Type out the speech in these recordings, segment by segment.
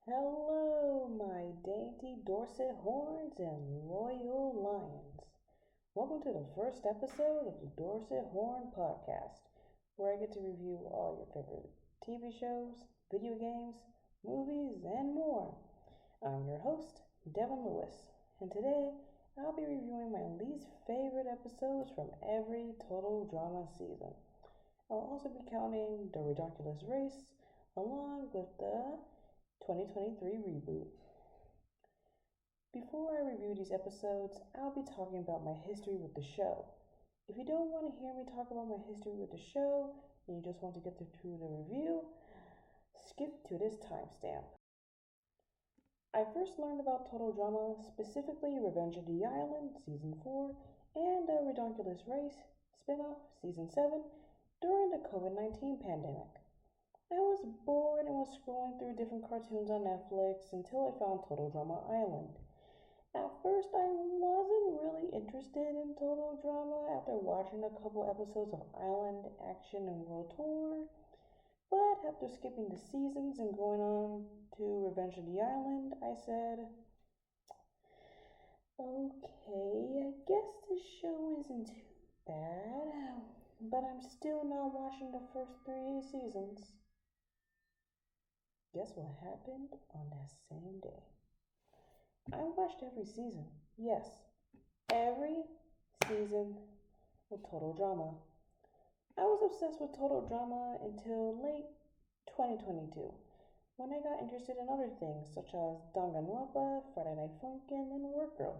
Hello, my dainty Dorset Horns and loyal lions. Welcome to the first episode of the Dorset Horn Podcast, where I get to review all your favorite TV shows, video games, movies, and more. I'm your host, Devin Lewis, and today I'll be reviewing my least favorite episodes from every total drama season. I'll also be counting the ridiculous race along with the 2023 reboot. Before I review these episodes, I'll be talking about my history with the show. If you don't want to hear me talk about my history with the show and you just want to get through the review, skip to this timestamp. I first learned about Total Drama, specifically Revenge of the Island, Season 4, and the Redonkulous Race spin-off, Season 7, during the COVID-19 pandemic. I was bored and was scrolling through different cartoons on Netflix until I found Total Drama Island. At first, I wasn't really interested in Total Drama after watching a couple episodes of Island, Action, and World Tour. But after skipping the seasons and going on to Revenge of the Island, I said, okay, I guess this show isn't too bad, but I'm still not watching the first 3 seasons. Guess what happened on that same day? I watched every season. Yes, every season of Total Drama. I was obsessed with Total Drama until late 2022, when I got interested in other things such as Danganronpa, Friday Night Funkin', and Work Girl.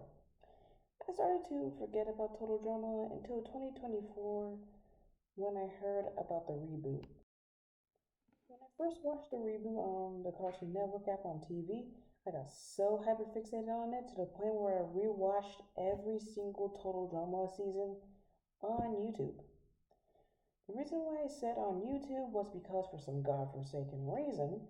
I started to forget about Total Drama until 2024 when I heard about the reboot. When I first watched the reboot on the Cartoon Network app on TV, I got so hyperfixated on it to the point where I rewatched every single Total Drama season on YouTube. The reason why I said on YouTube was because for some godforsaken reason,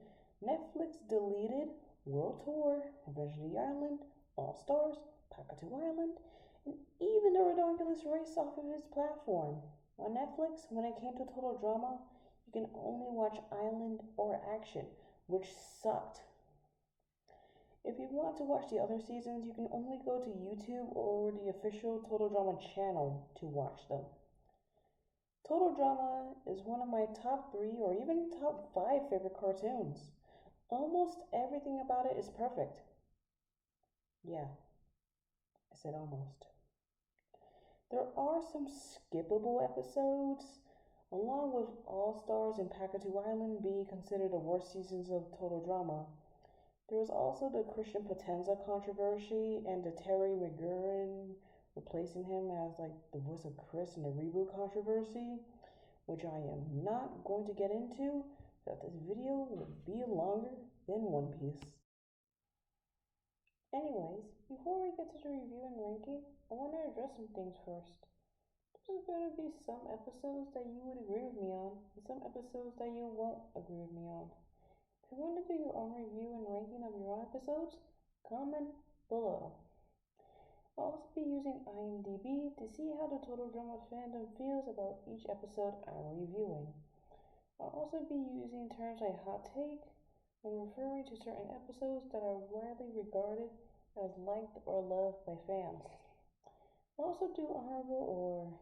Netflix deleted World Tour, Revenge of the Island, All Stars, Pakatu Island, and even the Redonkulous Race off of its platform. On Netflix, when it came to Total Drama, you can only watch Island or Action, which sucked. If you want to watch the other seasons, you can only go to YouTube or the official Total Drama channel to watch them. Total Drama is one of my top 3 or even top 5 favorite cartoons. Almost everything about it is perfect. Yeah, I said almost. There are some skippable episodes, along with All Stars and Pakatu Island being considered the worst seasons of Total Drama. There was also the Christian Potenza controversy and the Terry McGurran replacing him as like the voice of Chris in the reboot controversy, which I am not going to get into, that this video will be longer than One Piece. Anyways, before we get to the review and ranking, I want to address some things first. There's going to be some episodes that you would agree with me on, and some episodes that you won't agree with me on. If you want to do your own review and ranking of your own episodes, comment below. I'll also be using IMDb to see how the Total Drama fandom feels about each episode I'm reviewing. I'll also be using terms like hot take when referring to certain episodes that are widely regarded as liked or loved by fans. I'll also do honorable or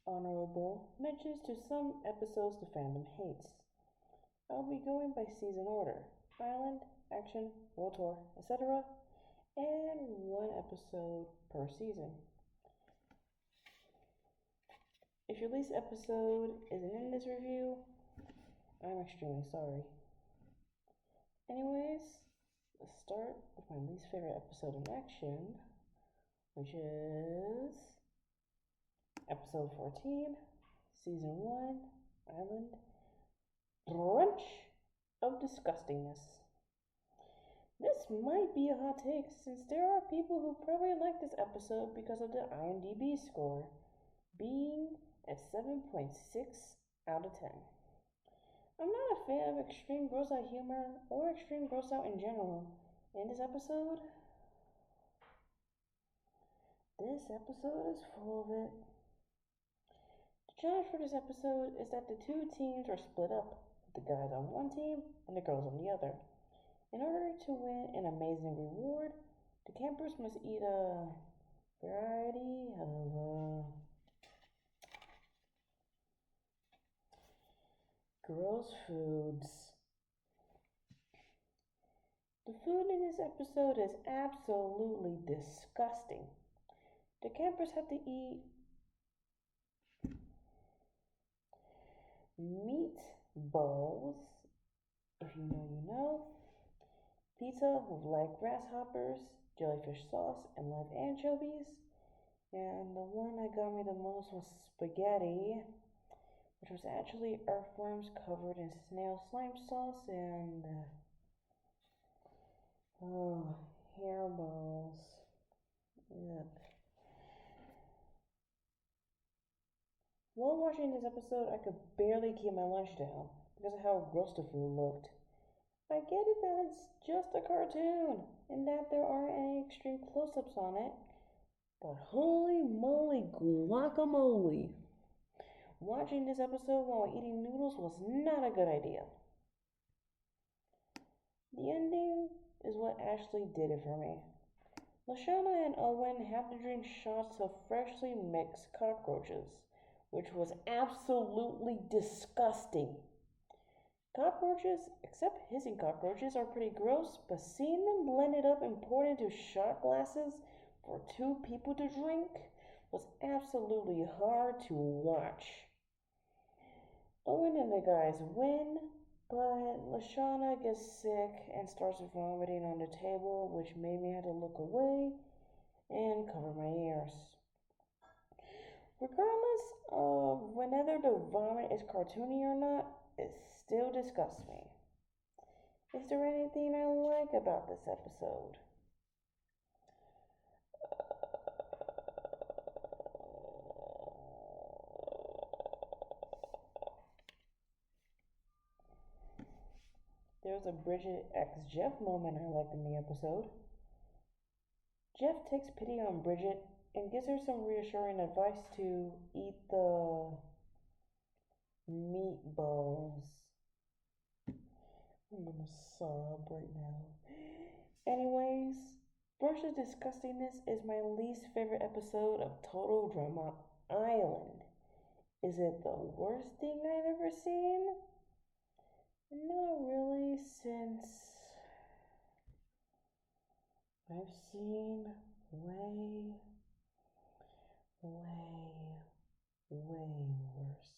dishonorable mentions to some episodes the fandom hates. I'll be going by season order: Island, Action, World Tour, etc., and 1 episode per season. If your least episode isn't in this review, I'm extremely sorry. Anyways, let's start with my least favorite episode in Action, which is episode 14, season 1, Island, Brunch of Disgustingness. This might be a hot take since there are people who probably like this episode because of the IMDb score being at 7.6 out of 10. I'm not a fan of extreme gross out humor or extreme gross out in general. In this episode is full of it. The challenge for this episode is that the 2 teams are split up. with the guys on one team and the girls on the other. In order to win an amazing reward, the campers must eat a variety of gross foods. The food in this episode is absolutely disgusting. The campers have to eat meatballs, if you know, you know, pizza with live grasshoppers, jellyfish sauce, and live anchovies. And the one that got me the most was spaghetti, which was actually earthworms covered in snail slime sauce and hairballs. Yuck. While watching this episode, I could barely keep my lunch down because of how gross the food looked. I get it that it's just a cartoon and that there aren't any extreme close-ups on it, but holy moly guacamole! Watching this episode while eating noodles was not a good idea. The ending is what actually did it for me. Lashana and Owen have to drink shots of freshly mixed cockroaches, which was absolutely disgusting. Cockroaches, except hissing cockroaches, are pretty gross, but seeing them blended up and poured into shot glasses for two people to drink was absolutely hard to watch. Owen and the guys win, but Lashana gets sick and starts vomiting on the table, which made me have to look away and cover my ears. Regardless of whether the vomit is cartoony or not, it still disgusts me. Is there anything I like about this episode? There's a Bridget x Jeff moment I liked in the episode. Jeff takes pity on Bridget and gives her some reassuring advice to eat the meatballs. I'm gonna sob right now. Anyways, Brush's disgustingness is my least favorite episode of Total Drama Island. Is it the worst thing I've ever seen? Not really, since I've seen way worse.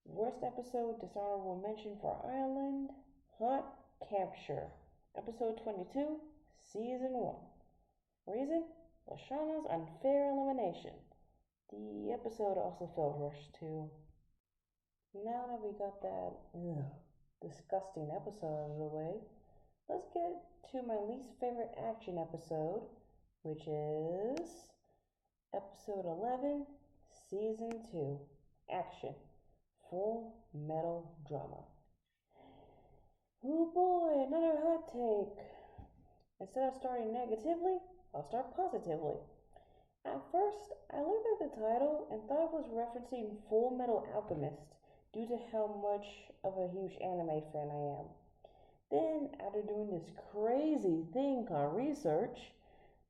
Worst episode, dishonorable mention for Island, Hot Capture, episode 22, season 1. Reason? Lashana's unfair elimination. The episode also felt rushed too. Now that we got that disgusting episode out of the way, let's get to my least favorite action episode, which is episode 11, season 2, Action, Full Metal Drama. Oh boy, another hot take. Instead of starting negatively, I'll start positively. At first, I looked at the title and thought it was referencing Full Metal Alchemist due to how much of a huge anime fan I am. Then, after doing this crazy thing called research,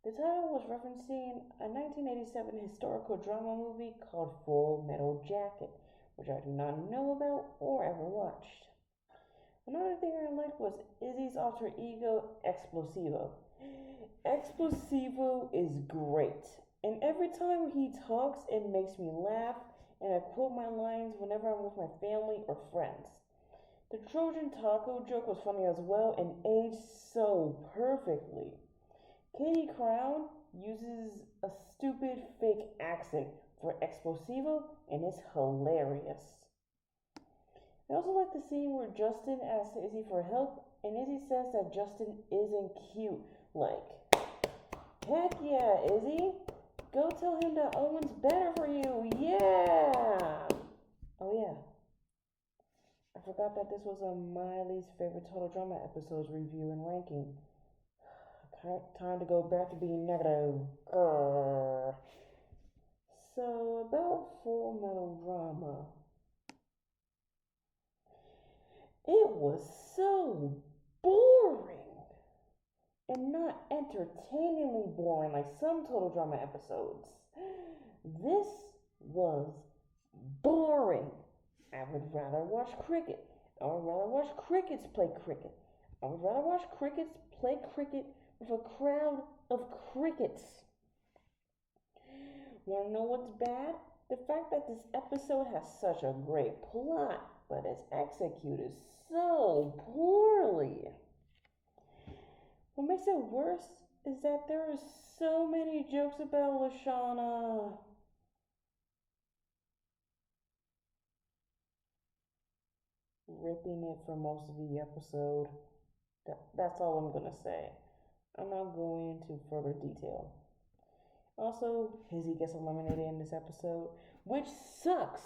the title was referencing a 1987 historical drama movie called Full Metal Jacket, which I do not know about or ever watched. Another thing I liked was Izzy's alter ego, Explosivo. Explosivo is great, and every time he talks, it makes me laugh, and I quote my lines whenever I'm with my family or friends. The Trojan taco joke was funny as well and aged so perfectly. Katie Crown uses a stupid fake accent for Explosivo, and it's hilarious. I also like the scene where Justin asks Izzy for help, and Izzy says that Justin isn't cute. Like, heck yeah, Izzy! Go tell him that Owen's better for you, yeah! Oh yeah, I forgot that this was my least favorite Total Drama episodes review and ranking. Time to go back to being negative. Grrr. So, about Full Metal Drama. It was so boring. And not entertainingly boring like some total drama episodes. This was boring. I would rather watch cricket. I would rather watch crickets play cricket. I would rather watch crickets play cricket with a crowd of crickets. Wanna know what's bad? The fact that this episode has such a great plot, but it's executed so poorly. What makes it worse is that there are so many jokes about Lashana. Ripping it for most of the episode. That's all I'm gonna say. I'm not going into further detail. Also, Izzy gets eliminated in this episode, which sucks.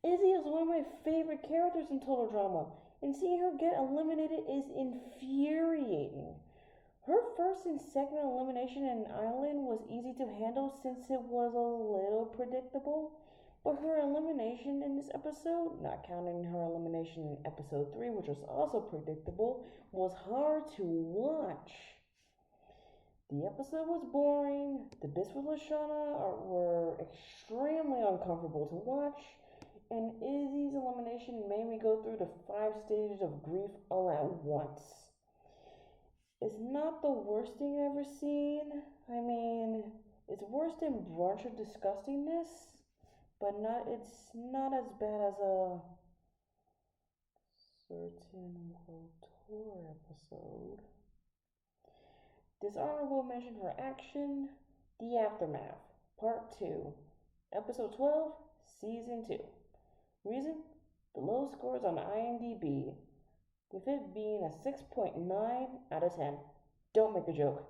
Izzy is one of my favorite characters in Total Drama, and seeing her get eliminated is infuriating. Her first and second elimination in Island was easy to handle since it was a little predictable, but her elimination in this episode, not counting her elimination in episode 3, which was also predictable, was hard to watch. The episode was boring, the bits with Lashana were extremely uncomfortable to watch, and Izzy's elimination made me go through the 5 stages of grief all at once. It's not the worst thing I've ever seen. I mean, it's worse than Brunch of Disgustingness, but it's not as bad as a certain World Tour episode. Dishonorable mention for action, The Aftermath, Part 2, Episode 12, Season 2. Reason? The low scores on IMDb, with it being a 6.9 out of 10. Don't make a joke.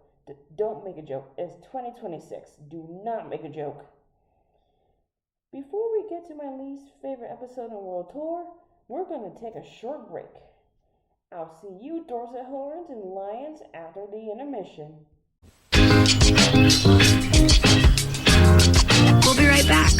Don't make a joke. It's 2026. Do not make a joke. Before we get to my least favorite episode in World Tour, we're going to take a short break. I'll see you Dorset Horns and Lions after the intermission. We'll be right back.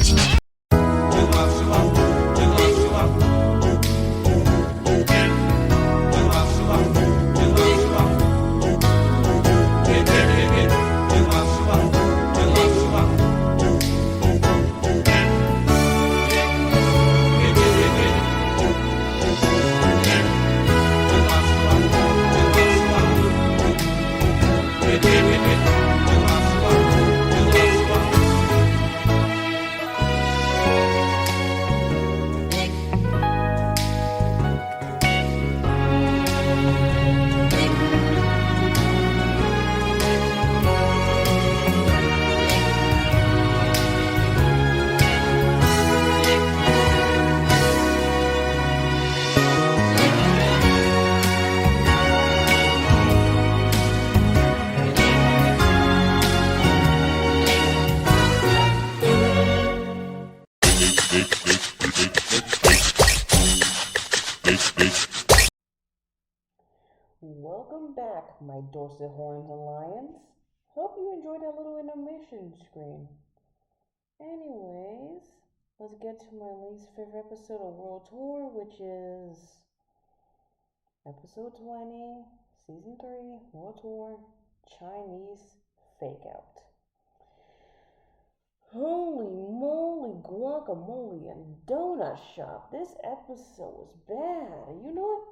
Welcome back, my Dorset Horns and Lions. Hope you enjoyed that little intermission screen. Anyways, let's get to my least favorite episode of World Tour, which is episode 20, season 3, World Tour, Chinese Fake Out. Holy moly, guacamole and donut shop. This episode was bad. You know what?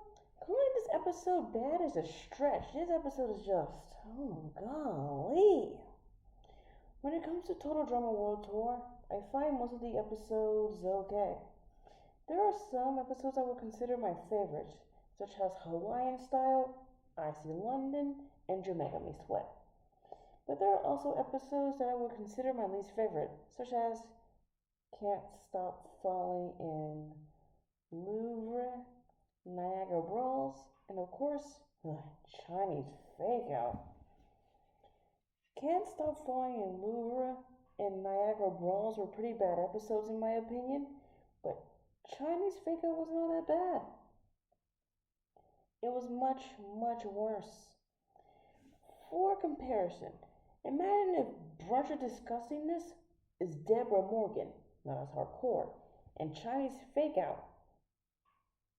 Calling this episode bad is a stretch. This episode is just, oh golly. When it comes to Total Drama World Tour, I find most of the episodes okay. There are some episodes I would consider my favorites, such as Hawaiian Style, I See London, and Jamaica Me Sweat. But there are also episodes that I would consider my least favorite, such as Can't Stop Falling in Louvre, Niagara Brawls, and of course, Chinese Fake Out. Can't Stop Falling in Louvre and Niagara Brawls were pretty bad episodes in my opinion, but Chinese Fake Out was not that bad. It was much, much worse. For comparison, imagine if Brunch of Disgustingness is Deborah Morgan, not as hardcore, and Chinese Fake Out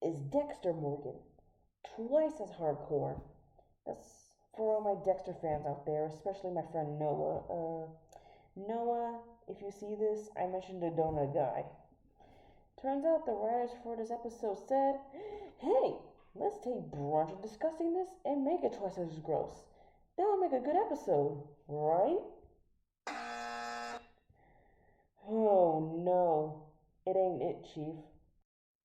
is Dexter Morgan, twice as hardcore. That's for all my Dexter fans out there, especially my friend Noah. Noah, if you see this, I mentioned the donut guy. Turns out the writers for this episode said, hey, let's take brunch of discussing this and make it twice as gross. That'll make a good episode, right? Oh no, it ain't it, Chief.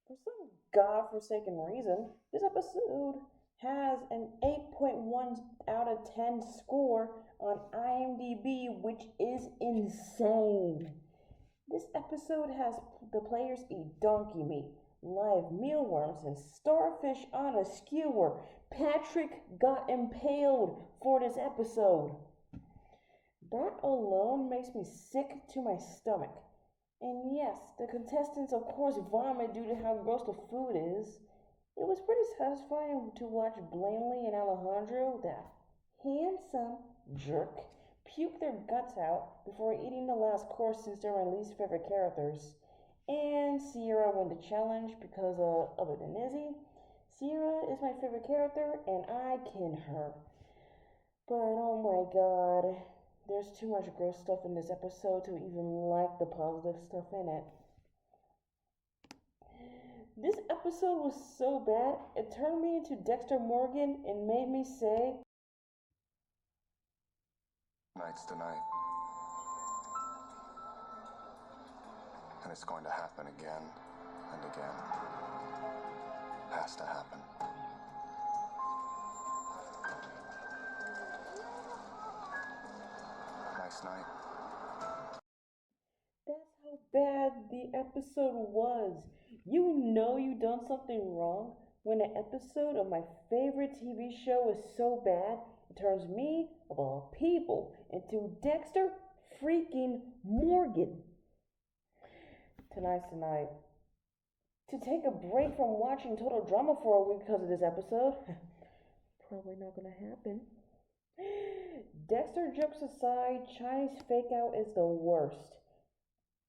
For some godforsaken reason, this episode has an 8.1 out of 10 score on IMDb, which is insane. This episode has the players eat donkey meat, live mealworms, and starfish on a skewer. Patrick got impaled for this episode. That alone makes me sick to my stomach. And yes, the contestants of course vomit due to how gross the food is. It was pretty satisfying to watch Blanley and Alejandro, that handsome jerk, puke their guts out before eating the last course since they're my least favorite characters. And Sierra won the challenge because, other than Izzy, Sierra is my favorite character and I kin her. But oh my god, there's too much gross stuff in this episode to even like the positive stuff in it. This episode was so bad, it turned me into Dexter Morgan and made me say, tonight's tonight. And it's going to happen again and again. Has to happen. Nice night. That's how bad the episode was. You know you done something wrong when an episode of my favorite TV show is so bad, it turns me, of all people, into Dexter freaking Morgan. Tonight's tonight. To take a break from watching Total Drama for a week because of this episode. Probably not gonna happen. Dexter jokes aside, Chinese fake out is the worst.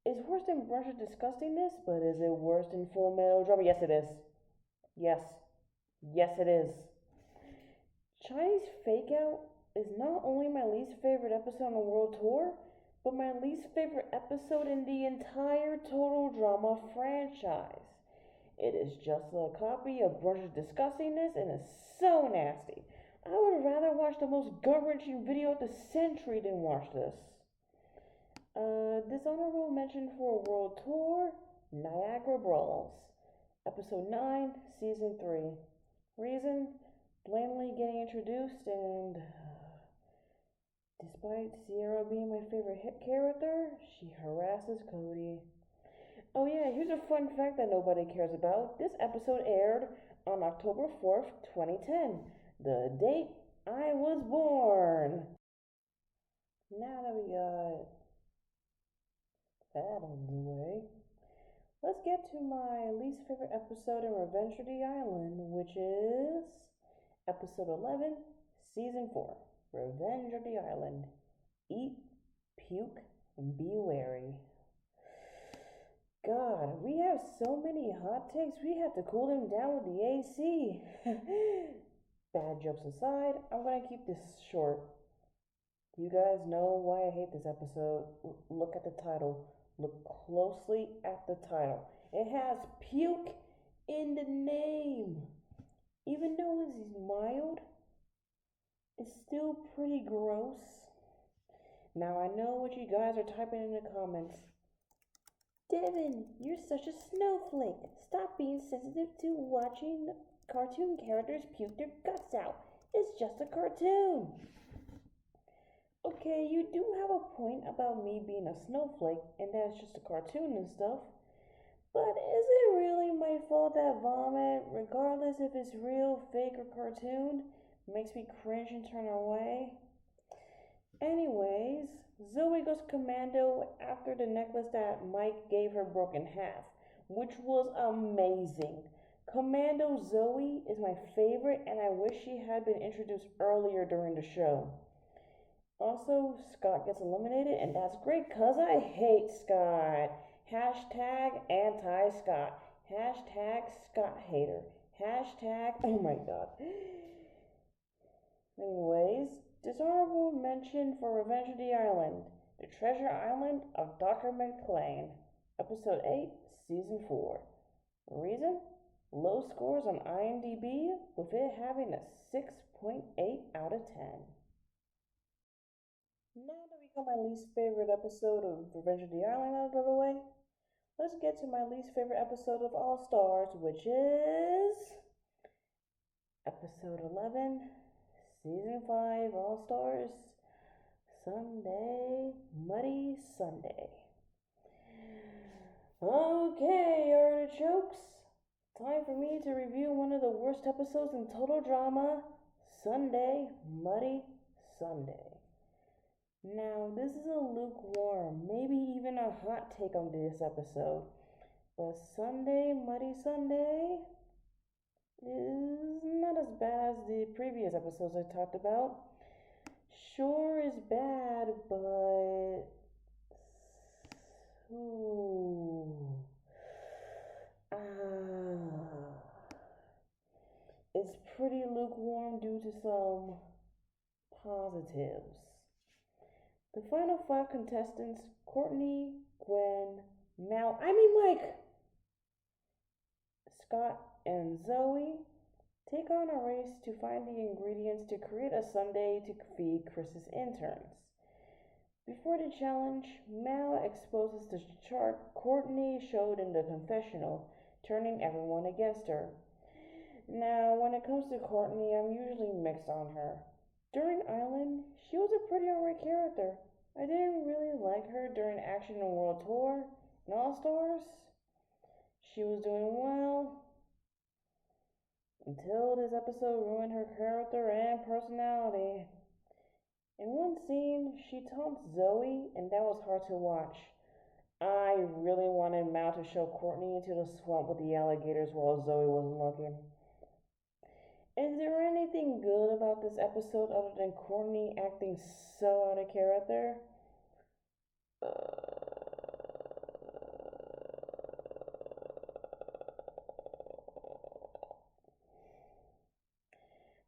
It's worse than Brunch of Disgustingness, but is it worse than Full Metal Drama? Yes, it is. Yes. Yes, it is. Chinese fake out is not only my least favorite episode on the world tour, but my least favorite episode in the entire Total Drama franchise. It is just a copy of Brunch of Disgustingness and it's so nasty. I would rather watch the most gut-wrenching video of the century than watch this. Dishonorable mention for a world tour, Niagara Brawls. Episode 9, Season 3. Reason, Blanley getting introduced and despite Sierra being my favorite hit character, she harasses Cody. Oh yeah, here's a fun fact that nobody cares about. This episode aired on October 4th, 2010. The date I was born. Now that we got that on the way, let's get to my least favorite episode in Revenge of the Island, which is episode 11, season 4, Revenge of the Island. Eat, puke, and be wary. God, we have so many hot takes, we have to cool them down with the AC. Bad jokes aside, I'm gonna keep this short. You guys know why I hate this episode. Look at the title. Look closely at the title. It has puke in the name. Even though it's mild, it's still pretty gross. Now I know what you guys are typing in the comments. Devin, you're such a snowflake. Stop being sensitive to watching cartoon characters puke their guts out. It's just a cartoon. Okay, you do have a point about me being a snowflake and that it's just a cartoon and stuff. But is it really my fault that vomit, regardless if it's real, fake, or cartoon, makes me cringe and turn away? Anyways, Zoe goes commando after the necklace that Mike gave her broke in half, which was amazing. Commando Zoe is my favorite and I wish she had been introduced earlier during the show. Also, Scott gets eliminated and that's great cause I hate Scott. Hashtag anti-Scott. Hashtag Scott hater. Hashtag, oh my god. Anyways, dishonorable mention for Revenge of the Island. The Treasure Island of Dr. McClane. Episode 8, Season 4. Reason? Low scores on IMDb, with it having a 6.8 out of 10. Now that we got my least favorite episode of Revenge of the Island out of the way, let's get to my least favorite episode of All Stars, which is Episode 11, Season 5, All Stars, Sunday, Muddy Sunday. Okay, artichokes. Time for me to review one of the worst episodes in total drama, Sunday, Muddy Sunday. Now, this is a lukewarm, maybe even a hot take on this episode, but Sunday, Muddy Sunday is not as bad as the previous episodes I talked about. Sure is bad, but it's pretty lukewarm due to some positives. The final 5 contestants, Courtney, Gwen, Mike, Scott, and Zoe, take on a race to find the ingredients to create a sundae to feed Chris's interns. Before the challenge, Mal exposes the chart Courtney showed in the confessional, turning everyone against her. Now, when it comes to Courtney, I'm usually mixed on her. During Island, she was a pretty alright character. I didn't really like her during Action and World Tour and All Stars. She was doing well until this episode ruined her character and personality. In one scene, she taunts Zoe, and that was hard to watch. I really wanted Mal to show Courtney into the swamp with the alligators while Zoe wasn't looking. Is there anything good about this episode other than Courtney acting so out of character?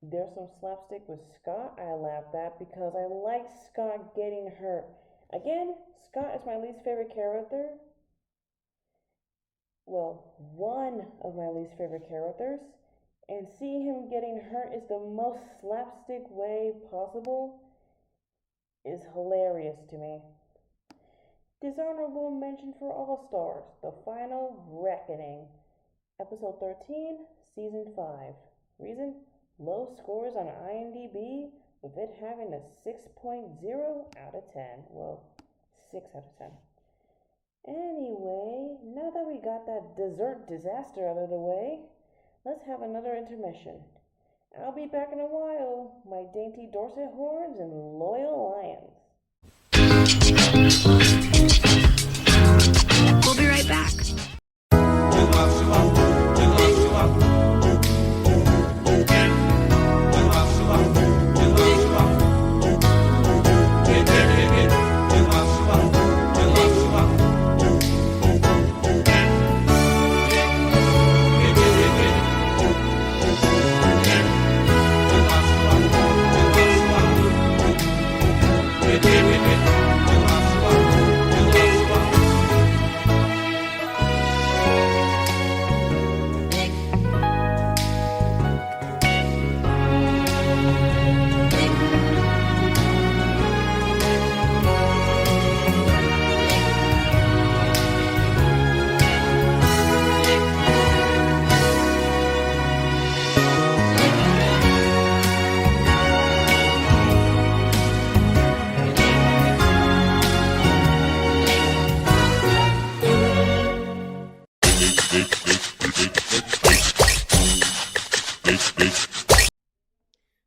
There's some slapstick with Scott I laughed at because I like Scott getting hurt. Again, Scott is my least favorite character. Well, one of my least favorite characters. And seeing him getting hurt is the most slapstick way possible is hilarious to me. Dishonorable mention for All Stars, The Final Reckoning. Episode 13, Season 5. Reason? Low scores on IMDb, with it having a 6.0 out of 10. Well, 6 out of 10. Anyway, now that we got that dessert disaster out of the way, let's have another intermission. I'll be back in a while, my dainty Dorset Horns and loyal lions. We'll be right back.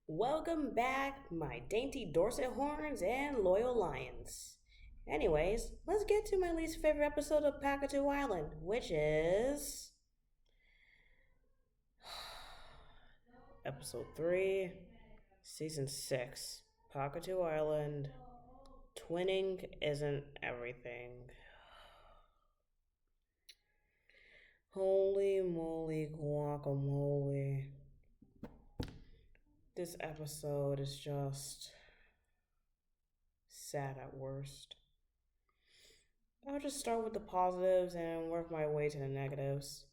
Welcome back, my dainty Dorset Horns and loyal lions. Anyways, let's get to my least favorite episode of Pakatu Island, which is Episode 3, Season 6, Pakatu Island. Twinning isn't everything. Holy moly guacamole. This episode is just sad at worst. I'll just start with the positives and work my way to the negatives.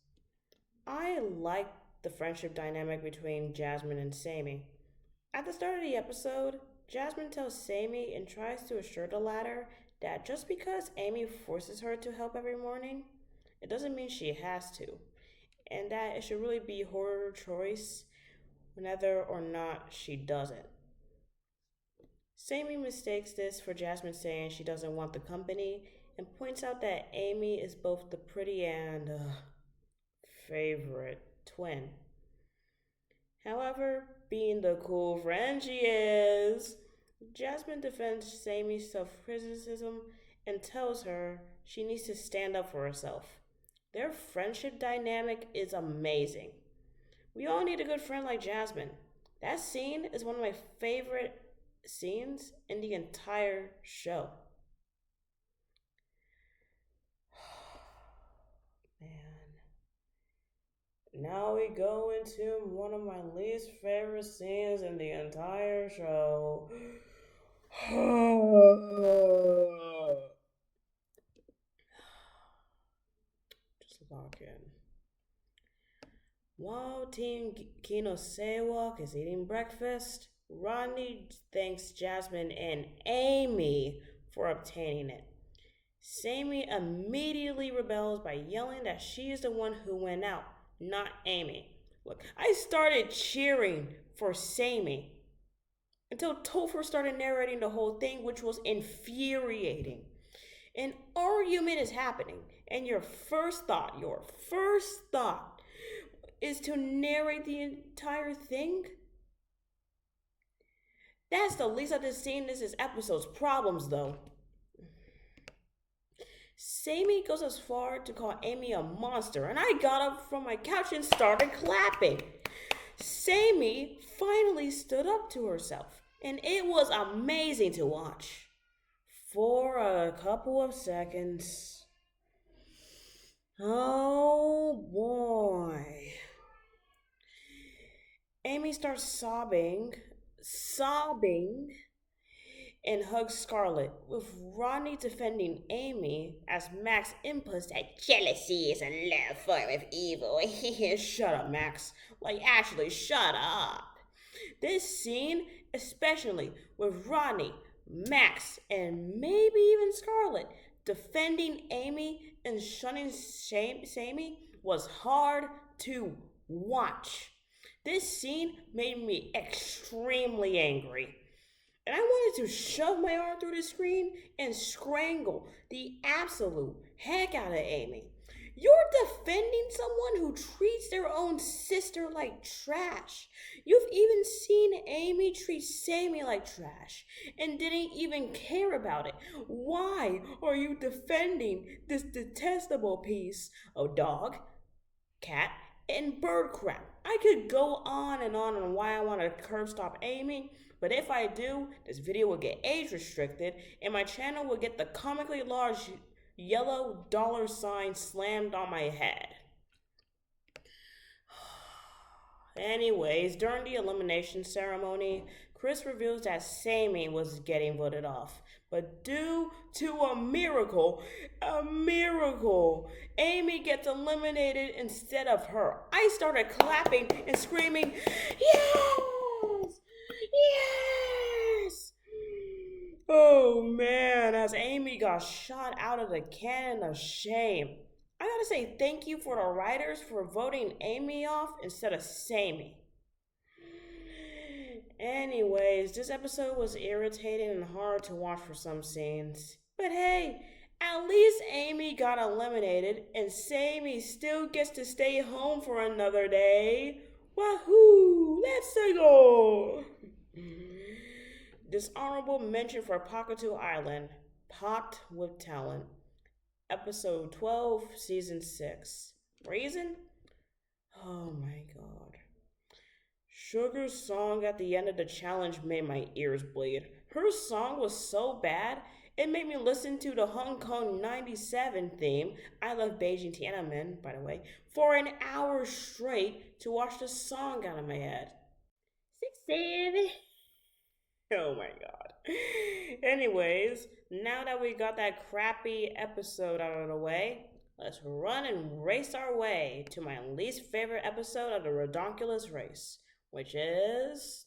I like the friendship dynamic between Jasmine and Sammy. At the start of the episode, Jasmine tells Sammy and tries to assure the latter that just because Amy forces her to help every morning, it doesn't mean she has to, and that it should really be her choice whether or not she doesn't. Sammy mistakes this for Jasmine saying she doesn't want the company and points out that Amy is both the pretty and favorite twin. However, being the cool friend she is, Jasmine defends Sammy's self-criticism and tells her she needs to stand up for herself. Their friendship dynamic is amazing. We all need a good friend like Jasmine. That scene is one of my favorite scenes in the entire show. Now we go into one of my least favorite scenes in the entire show. Just lock in. While Team Kinosewa is eating breakfast, Rodney thanks Jasmine and Amy for obtaining it. Sammy immediately rebels by yelling that she is the one who went out, not Amy. Look, I started cheering for Sammy until Topher started narrating the whole thing, which was infuriating. An argument is happening, and your first thought is to narrate the entire thing? That's the least of this scene. This is episode's problems, though. Sammy goes as far to call Amy a monster, and I got up from my couch and started clapping. Sammy finally stood up to herself, and it was amazing to watch. For a couple of seconds. Oh boy. Amy starts sobbing, and hugs Scarlett, with Rodney defending Amy as Max inputs that jealousy is a low form of evil. Shut up, Max. Like, actually, shut up. This scene, especially with Rodney, Max, and maybe even Scarlett defending Amy and shunning Sammy, was hard to watch. This scene made me extremely angry. And I wanted to shove my arm through the screen and strangle the absolute heck out of Amy. You're defending someone who treats their own sister like trash. You've even seen Amy treat Sammy like trash and didn't even care about it. Why are you defending this detestable piece of dog, cat, and bird crap? I could go on why I want to curb stop Amy, but if I do, this video will get age restricted and my channel will get the comically large yellow $sign slammed on my head. Anyways, during the elimination ceremony, Chris reveals that Sammy was getting voted off. But due to a miracle, Amy gets eliminated instead of her. I started clapping and screaming, yes! Yes! Oh man, as Amy got shot out of the cannon of shame. I gotta say thank you for the writers for voting Amy off instead of Sammy. Anyways, this episode was irritating and hard to watch for some scenes. But hey, at least Amy got eliminated and Sammy still gets to stay home for another day. Wahoo! Let's go! Dishonorable mention for Pakatu Island, Pot with Talent. Episode 12, Season 6. Reason? Oh my god. Sugar's song at the end of the challenge made my ears bleed. Her song was so bad, It made me listen to the Hong Kong 97 theme, I Love Beijing Tiananmen, by the way, for an hour straight to watch the song out of my head. 6, 7. Oh my god. Anyways, now that we got that crappy episode out of the way, let's run and race our way to my least favorite episode of the Redonkulous Race, which is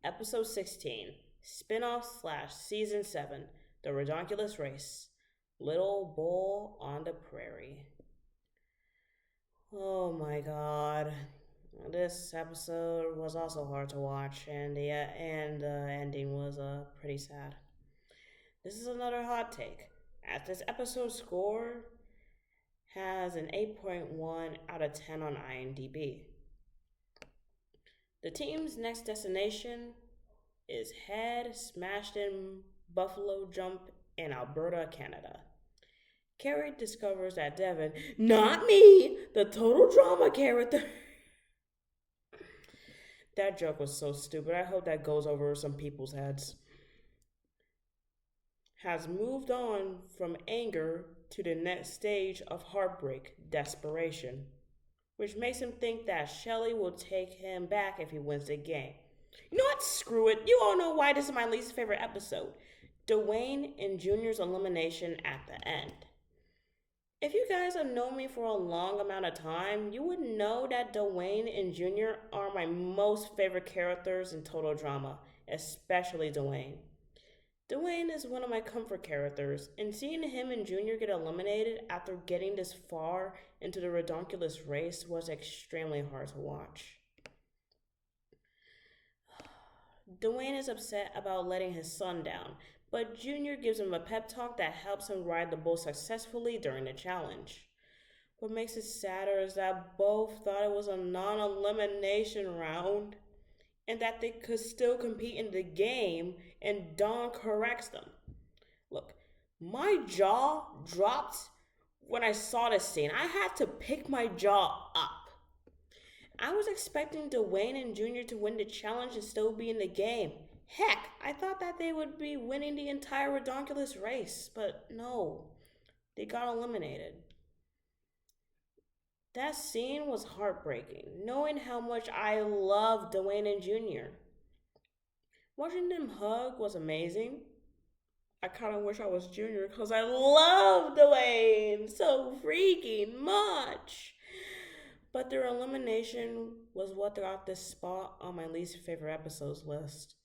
episode 16, spin-off / season 7, The Redonkulous Race, Little Bull on the Prairie. Oh my god. This episode was also hard to watch, and the ending was pretty sad. This is another hot take, as this episode score has an 8.1 out of 10 on IMDb. The team's next destination is Head Smashed in Buffalo Jump in Alberta, Canada. Carrie discovers that Devin, not me, the total drama character. That joke was so stupid. I hope that goes over some people's heads. Has moved on from anger to the next stage of heartbreak, desperation, which makes him think that Shelly will take him back if he wins the game. You know what? Screw it. You all know why this is my least favorite episode. Dwayne and Junior's elimination at the end. If you guys have known me for a long amount of time, you would know that Dwayne and Junior are my most favorite characters in total drama, especially Dwayne. Dwayne is one of my comfort characters, and seeing him and Junior get eliminated after getting this far into the Redonkulous Race was extremely hard to watch. Dwayne is upset about letting his son down, but Junior gives him a pep talk that helps him ride the bull successfully during the challenge. What makes it sadder is that both thought it was a non-elimination round and that they could still compete in the game, and Dawn corrects them. Look, my jaw dropped when I saw this scene. I had to pick my jaw up. I was expecting Dwayne and Junior to win the challenge and still be in the game. Heck, I thought that they would be winning the entire Redonkulous Race, but no, they got eliminated. That scene was heartbreaking, knowing how much I love Dwayne and Junior. Watching them hug was amazing. I kind of wish I was Junior because I love Dwayne so freaking much. But their elimination was what got this spot on my least favorite episodes list.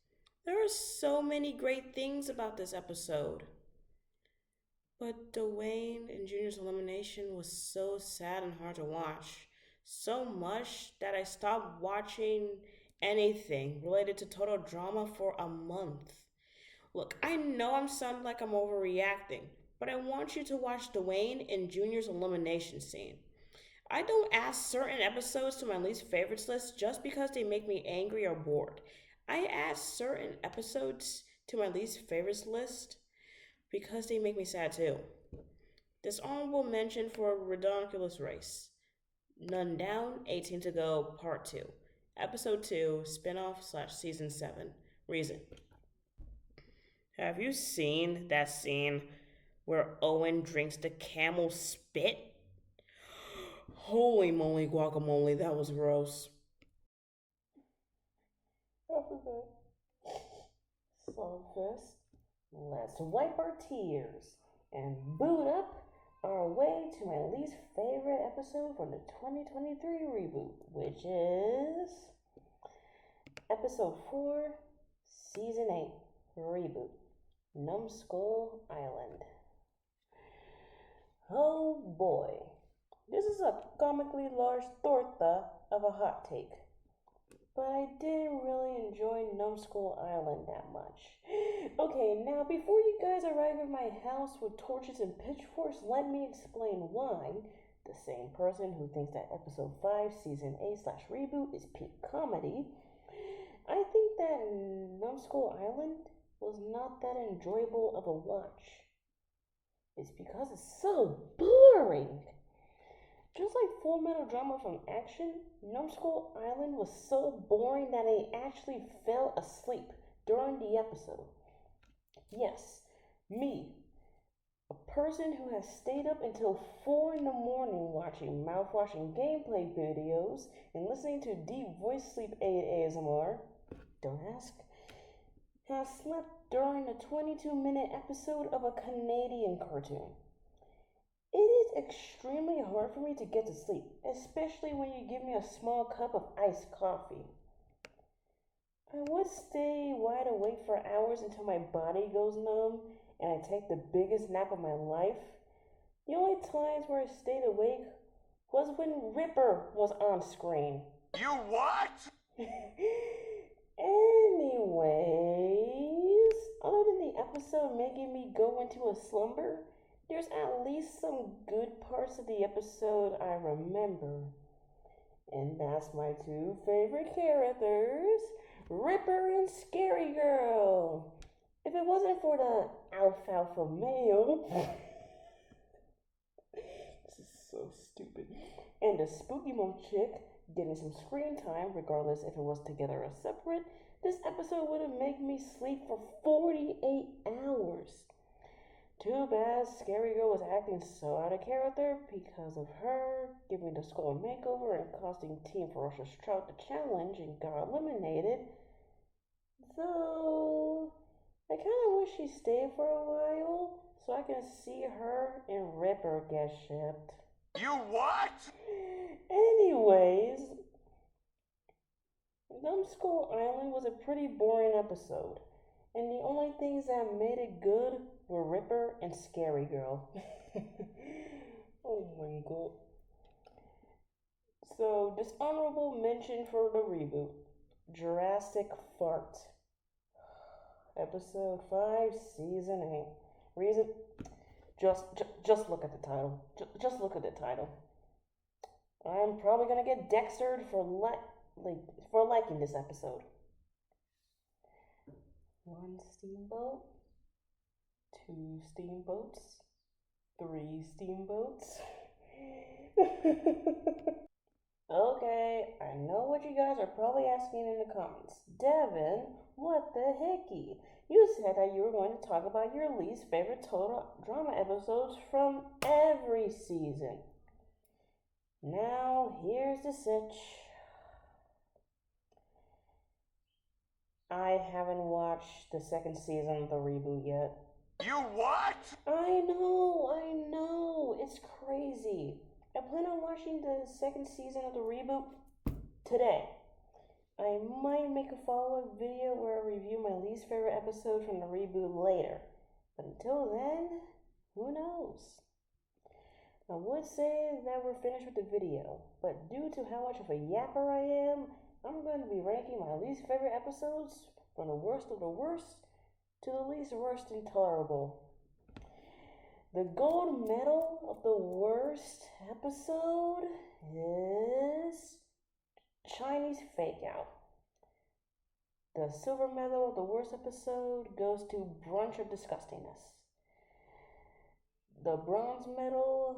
There are so many great things about this episode. But Dwayne and Junior's elimination was so sad and hard to watch. So much that I stopped watching anything related to total drama for a month. Look, I know I'm sounding like I'm overreacting, but I want you to watch Dwayne and Junior's elimination scene. I don't add certain episodes to my least favorites list just because they make me angry or bored. I add certain episodes to my least favorites list because they make me sad too. This honorable mention for Redonkulous Race. None Down, 18 to Go, Part 2. Episode 2, spin-off / season 7. Reason. Have you seen that scene where Owen drinks the camel spit? Holy moly guacamole, that was gross. So first, let's wipe our tears and boot up our way to my least favorite episode from the 2023 reboot, which is episode 4, season 8, reboot, Numbskull Island. Oh boy, this is a comically large torta of a hot take. But I didn't really enjoy Numbskull Island that much. Okay, now before you guys arrive at my house with torches and pitchforks, let me explain why the same person who thinks that episode 5, season 8 / reboot is peak comedy, I think that Numbskull Island was not that enjoyable of a watch. It's because it's so boring. Just like Full Metal Drama from Action, Numbskull Island was so boring that I actually fell asleep during the episode. Yes, Me, a person who has stayed up until 4 in the morning watching mouthwashing gameplay videos and listening to deep voice sleep aid ASMR, don't ask, has slept during a 22-minute episode of a Canadian cartoon. It is extremely hard for me to get to sleep, especially when you give me a small cup of iced coffee. I would stay wide awake for hours until my body goes numb and I take the biggest nap of my life. The only times where I stayed awake was when Ripper was on screen. You what? Anyways, other than the episode making me go into a slumber, there's at least some good parts of the episode I remember. And that's my two favorite characters, Ripper and Scary Girl. If it wasn't for the alfalfa male, this is so stupid, and the spooky mom chick getting some screen time, regardless if it was together or separate, this episode would have made me sleep for 48 hours. Too bad Scary Girl was acting so out of character because of her giving the skull a makeover and costing Team Ferocious Trout the challenge and got eliminated. Though I kind of wish she stayed for a while so I can see her and Ripper get shipped. You what? Anyways, Numbskull Island was a pretty boring episode, and the only things that made it good were Ripper and Scary Girl. Oh my god. So, dishonorable mention for the reboot, Jurassic Fart. Episode 5, Season 8. Reason? Just look at the title. Just look at the title. I'm probably gonna get Dextered for liking this episode. 1 steamboat, 2 steamboats, 3 steamboats. Okay, I know what you guys are probably asking in the comments. Devin, what the hecky? You said that you were going to talk about your least favorite total drama episodes from every season. Now, here's the sitch. I haven't watched the second season of the reboot yet. You what? I know, it's crazy. I plan on watching the second season of the reboot today. I might make a follow-up video where I review my least favorite episode from the reboot later. But until then, who knows? I would say that we're finished with the video, but due to how much of a yapper I am, I'm going to be ranking my least favorite episodes from the worst of the worst to the least worst intolerable. The gold medal of the worst episode is Chinese Fake Out. The silver medal of the worst episode goes to Brunch of Disgustingness. The bronze medal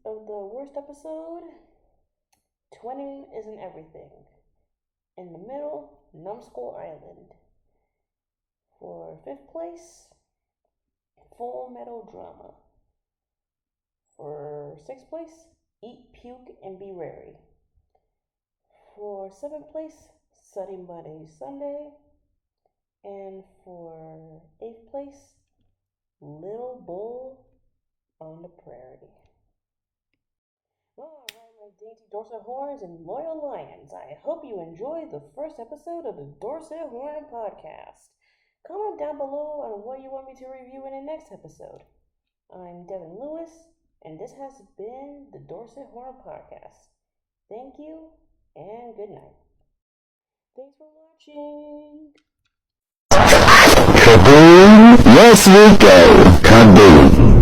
of the worst episode, Twinning Isn't Everything. In the middle, Numbskull Island. For 5th place, Full Metal Drama. For 6th place, Eat, Puke, and Be Rary. For 7th place, Sunny Monday Sunday. And for 8th place, Little Bull on the Prairie. Alright, my dainty Dorset Horns and loyal lions, I hope you enjoyed the first episode of the Dorset Horn Podcast. Comment down below on what you want me to review in the next episode. I'm Devin Lewis, and this has been the Dorset Horn Podcast. Thank you, and good night. Thanks for watching. Kaboom! Yes, we go. Kaboom!